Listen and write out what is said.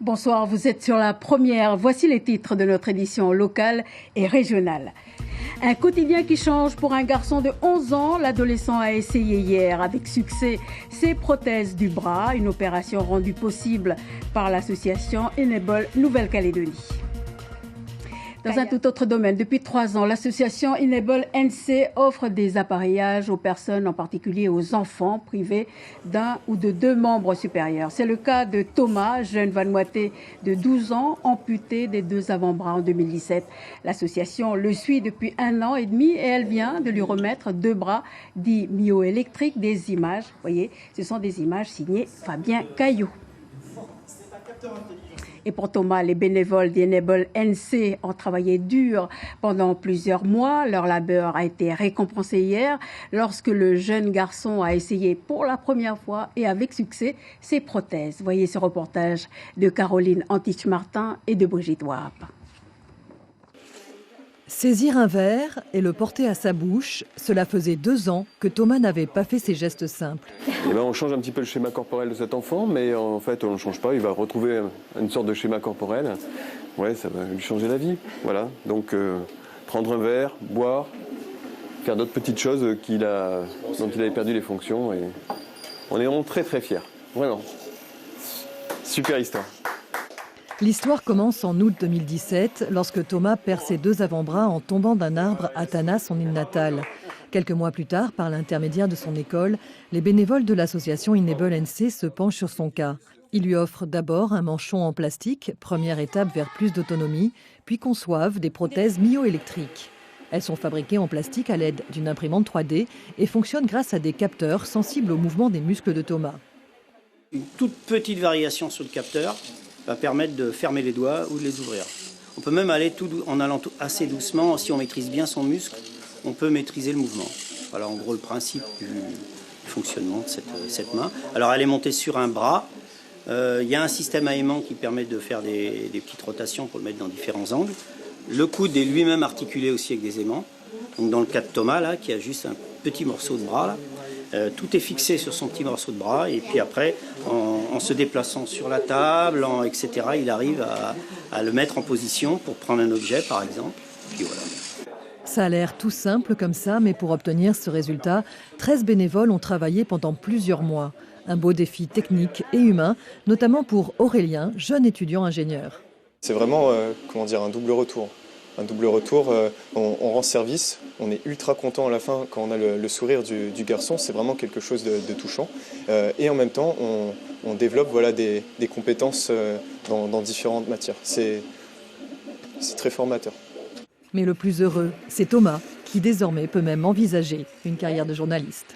Bonsoir, vous êtes sur la première. Voici les titres de notre édition locale et régionale. Un quotidien qui change pour un garçon de 11 ans. L'adolescent a essayé hier avec succès ses prothèses du bras, une opération rendue possible par l'association Enable Nouvelle-Calédonie. Dans un tout autre domaine, depuis 3 ans, l'association Enable NC offre des appareillages aux personnes, en particulier aux enfants privés d'un ou de 2 membres supérieurs. C'est le cas de Thomas, jeune Vanuatais de 12 ans, amputé des 2 avant-bras en 2017. L'association le suit depuis 1 an et demi et elle vient de lui remettre 2 bras dits myoélectriques, des images. Vous voyez, ce sont des images signées Fabien Caillou. Et pour Thomas, les bénévoles d'Enable NC ont travaillé dur pendant plusieurs mois. Leur labeur a été récompensé hier lorsque le jeune garçon a essayé pour la première fois et avec succès ses prothèses. Voyez ce reportage de Caroline Antich-Martin et de Brigitte Wap. Saisir un verre et le porter à sa bouche, cela faisait 2 ans que Thomas n'avait pas fait ces gestes simples. On change un petit peu le schéma corporel de cet enfant, mais en fait on ne change pas, il va retrouver une sorte de schéma corporel. Ouais, ça va lui changer la vie, voilà. Donc prendre un verre, boire, faire d'autres petites choses dont il avait perdu les fonctions. Et on est vraiment très très fiers, vraiment. Super histoire. L'histoire commence en août 2017, lorsque Thomas perd ses 2 avant-bras en tombant d'un arbre à Tana, son île natale. Quelques mois plus tard, par l'intermédiaire de son école, les bénévoles de l'association Enable NC se penchent sur son cas. Ils lui offrent d'abord un manchon en plastique, première étape vers plus d'autonomie, puis conçoivent des prothèses myoélectriques. Elles sont fabriquées en plastique à l'aide d'une imprimante 3D et fonctionnent grâce à des capteurs sensibles au mouvement des muscles de Thomas. Une toute petite variation sur le capteur va permettre de fermer les doigts ou de les ouvrir. On peut même aller en allant assez doucement. Si on maîtrise bien son muscle, on peut maîtriser le mouvement. Voilà en gros le principe du fonctionnement de cette main. Alors elle est montée sur un bras. Il y a un système à aimant qui permet de faire des petites rotations pour le mettre dans différents angles. Le coude est lui-même articulé aussi avec des aimants. Donc dans le cas de Thomas, là, qui a juste un petit morceau de bras, là, tout est fixé sur son petit morceau de bras et puis après, en se déplaçant sur la table, etc., il arrive à le mettre en position pour prendre un objet, par exemple. Puis voilà. Ça a l'air tout simple comme ça, mais pour obtenir ce résultat, 13 bénévoles ont travaillé pendant plusieurs mois. Un beau défi technique et humain, notamment pour Aurélien, jeune étudiant ingénieur. C'est vraiment un double retour. Un double retour, on rend service, on est ultra content à la fin quand on a le sourire du garçon, c'est vraiment quelque chose de touchant. Et en même temps, on développe des compétences dans différentes matières. C'est très formateur. Mais le plus heureux, c'est Thomas, qui désormais peut même envisager une carrière de journaliste.